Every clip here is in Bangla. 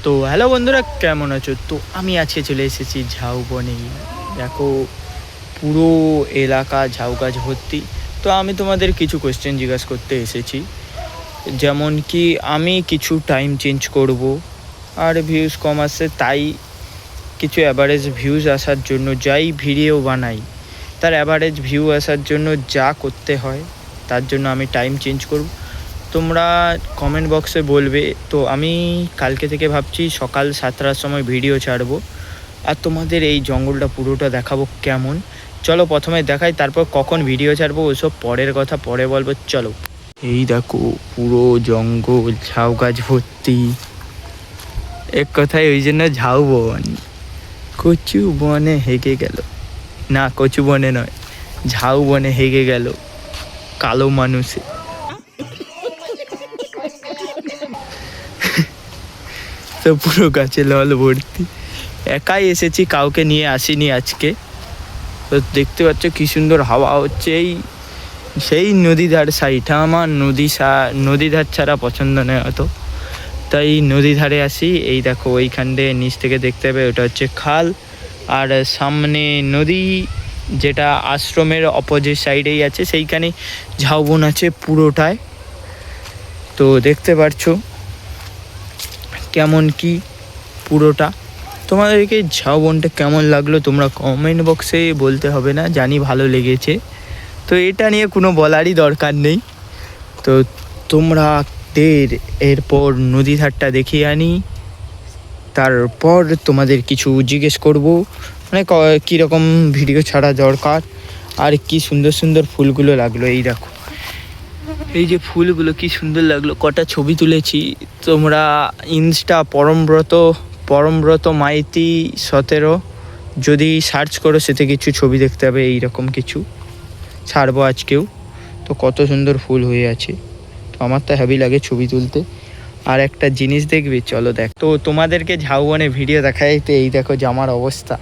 তো হ্যালো বন্ধুরা, কেমন আছো? তো আমি আজকে চলে এসেছি ঝাউবনে। দেখো, পুরো এলাকা ঝাউ গাছ ভর্তি। তো আমি তোমাদের কিছু কোয়েশ্চেন জিজ্ঞাসা করতে এসেছি, যেমন কি আমি কিছু টাইম চেঞ্জ করব, আর ভিউজ কম আসছে, তাই কিছু অ্যাভারেজ ভিউজ আসার জন্য যাই ভিডিও বানাই তার অ্যাভারেজ ভিউ আসার জন্য যা করতে হয় তার জন্য আমি টাইম চেঞ্জ করব। তোমরা কমেন্ট বক্সে বলবে। তো আমি কালকে থেকে ভাবছি সকাল 7টার সময় ভিডিও ছাড়বো, আর তোমাদের এই জঙ্গলটা পুরোটা দেখাবো কেমন। চলো প্রথমে দেখাই, তারপর কখন ভিডিও ছাড়বো ওসব পরের কথা পরে বলবো। চলো, এই দেখো পুরো জঙ্গল ঝাউ গাছ ভর্তি। এক কথায় ওই জন্য ঝাউ বন। কচু বনে হেগে গেল, না কচু বনে নয়, ঝাউ বনে হেগে গেল কালো মানুষে। তো পুরো গাছে লল ভর্তি। একাই এসেছি, কাউকে নিয়ে আসিনি আজকে। তো দেখতে পাচ্ছ কি সুন্দর হাওয়া হচ্ছে। সেই নদী ধার সাইড, আমার নদী ধার ছাড়া পছন্দ নয় অত, তাই নদী ধারে আসি। এই দেখো ওইখানটে নিচ থেকে দেখতে হবে, ওটা হচ্ছে খাল, আর সামনে নদী, যেটা আশ্রমের অপোজিট সাইডেই আছে, সেইখানে ঝাউবন আছে পুরোটায়। তো দেখতে পাচ্ছো কেমন কি পুরোটা। তোমাদেরকে ঝাউবনটা কেমন লাগলো তোমরা কমেন্ট বক্সে বলতে হবে না, জানি ভালো লেগেছে। তো এটা নিয়ে কোনো বলারই দরকার নেই। তো তোমরাদের এরপর নদী ধারটা দেখিয়ে আনি, তারপর তোমাদের কিছু জিজ্ঞেস করব, মানে কীরকম ভিডিও ছাড়া দরকার, আর কি সুন্দর সুন্দর ফুলগুলো লাগলো। এই দেখো, এই যে ফুলগুলো কি সুন্দর লাগলো, কটা ছবি তুলেছি। তোমরা ইনস্টা পরমব্রত মাইতি 17 যদি সার্চ করো, সেতে কিছু ছবি দেখতে হবে, এইরকম কিছু ছাড়বো আজকেও। তো কত সুন্দর ফুল হয়ে আছে, তো আমার তো হ্যাভি লাগে ছবি তুলতে। আর একটা জিনিস দেখবি, চলো দেখ। তো তোমাদেরকে ঝাউবনে ভিডিও দেখাই, তো এই দেখো জামার অবস্থা,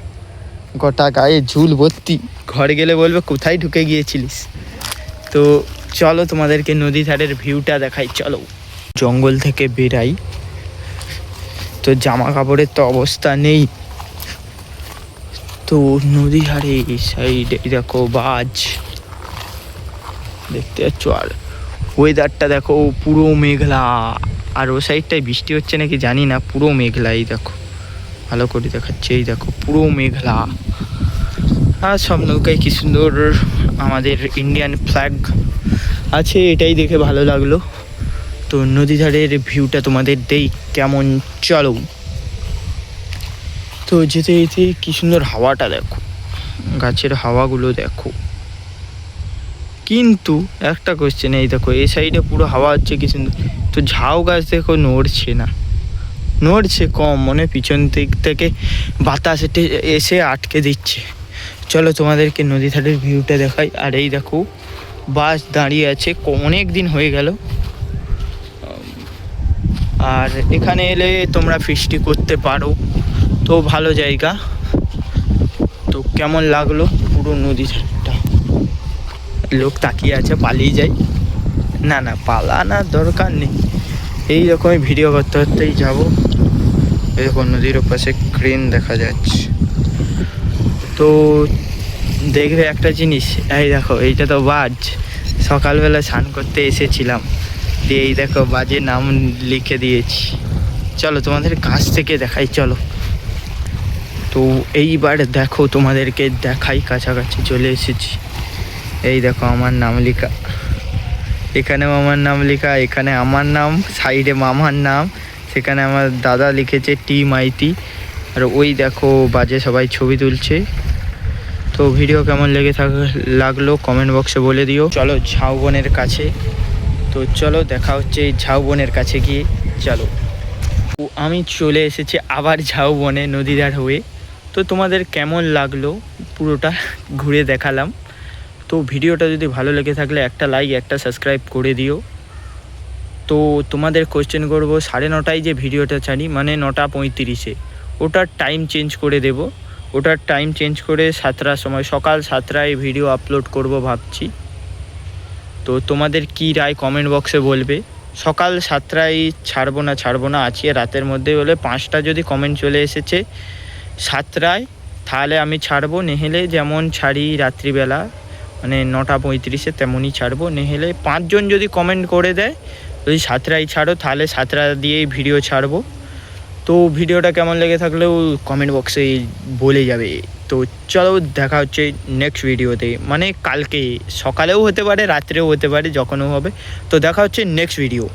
গোটা গায়ে ঝুল ভর্তি। ঘরে গেলে বলবে কোথায় ঢুকে গিয়েছিলিস। তো চলো তোমাদেরকে নদী ধারের ভিউটা দেখাই, চলো। জঙ্গল থেকে বেরাই, তো জামা কাপড়ের তো অবস্থা নেই। তো নদী ধারে এই সাইডে দেখো বাজ দেখতে পাচ্ছ, আর ওয়েদারটা দেখো পুরো মেঘলা। আর ও সাইডটায় বৃষ্টি হচ্ছে নাকি জানি না, পুরো মেঘলা। এই দেখো ভালো করে দেখাচ্ছে, এই দেখো পুরো মেঘলা। আর সব নৌকায় কি সুন্দর আমাদের ইন্ডিয়ান ফ্ল্যাগ আছে, এটাই দেখে ভালো লাগলো। তো নদী ধারের ভিউটা তোমাদের দেই কেমন, চলো। তো যেতে যেতে কি সুন্দর হাওয়াটা দেখো, গাছের হাওয়াগুলো দেখো। কিন্তু একটা কোশ্চেন, এই দেখো এই সাইডে পুরো হাওয়া হচ্ছে কি সুন্দর, তো ঝাউ গাছ দেখো নড়ছে না, নড়ছে কম, মনে পিছন দিক থেকে বাতাস এসে আটকে দিচ্ছে। চলো তোমাদেরকে নদী ধারের ভিউটা দেখাই। আর এই দেখো বাস দাঁড়িয়ে আছে, অনেক দিন হয়ে গেল। আর এখানে এলে তোমরা ফিস্টি করতে পারো, তো ভালো জায়গা। তো কেমন লাগলো পুরো নদী ধারটা? লোক তাকিয়ে আছে, পালিয়ে যাই? না না, পালানোর দরকার নেই, এই রকমই ভিডিও করতে করতেই যাবো। এরকম নদীর পাশে ক্রেন দেখা যাচ্ছে। তো দেখবে একটা জিনিস, এই দেখো এইটা তো বাজ। সকালবেলা স্নান করতে এসেছিলাম, দিয়ে এই দেখো বাজে নাম লিখে দিয়েছি। চলো তোমাদের কাছ থেকে দেখাই, চলো। তো এইবার দেখো তোমাদেরকে দেখাই, কাছাকাছি চলে এসেছি। এই দেখো আমার নাম লেখা, এখানেও আমার নাম লেখা, এখানে আমার নাম, সাইডে মামার নাম, সেখানে আমার দাদা লিখেছে টি মাইতি। আর ওই দেখো বাজে সবাই ছবি তুলছে। তো ভিডিও কেমন লাগলো কমেন্ট বক্সে বলে দিও। চলো ঝাউবনের কাছে, তো চলো দেখা হচ্ছে এই ঝাউবনের কাছে গিয়ে, চলো। আমি চলে এসেছি আবার ঝাউবনে নদীধার হয়ে। তো তোমাদের কেমন লাগলো পুরোটা ঘুরে দেখালাম। তো ভিডিওটা যদি ভালো লেগে থাকলে একটা লাইক, একটা সাবস্ক্রাইব করে দিও। তো তোমাদের কোয়েশ্চেন করবো, 9:30 যে ভিডিওটা ছাড়ি, মানে 9:35, ওটার টাইম চেঞ্জ করে দেব। ওটার টাইম চেঞ্জ করে 7টার সময়, সকাল 7টায় ভিডিও আপলোড করব ভাবছি। তো তোমাদের কি রায় কমেন্ট বক্সে বলবে। সকাল 7টায় ছাড়বো না আজকে রাতের মধ্যে হলে 5টা যদি কমেন্ট চলে এসেছে 7টায় তাহলে আমি ছাড়বো, নেহেলে যেমন ছাড়ি রাত্রিবেলা মানে 9:35 তেমনই ছাড়বো, নেহেলে 5 জন যদি কমেন্ট করে দেয় যদি 7টায় ছাড়ো তাহলে 7টা দিয়েই ভিডিও ছাড়বো। তো ভিডিওটা কেমন লেগে থাকলেও কমেন্ট বক্সে বলে যাবে। তো চলো দেখা হচ্ছে নেক্সট ভিডিওতে, মানে কালকে সকালেও হতে পারে রাত্রেও হতে পারে, যখনও হবে। তো দেখা হচ্ছে নেক্সট ভিডিও।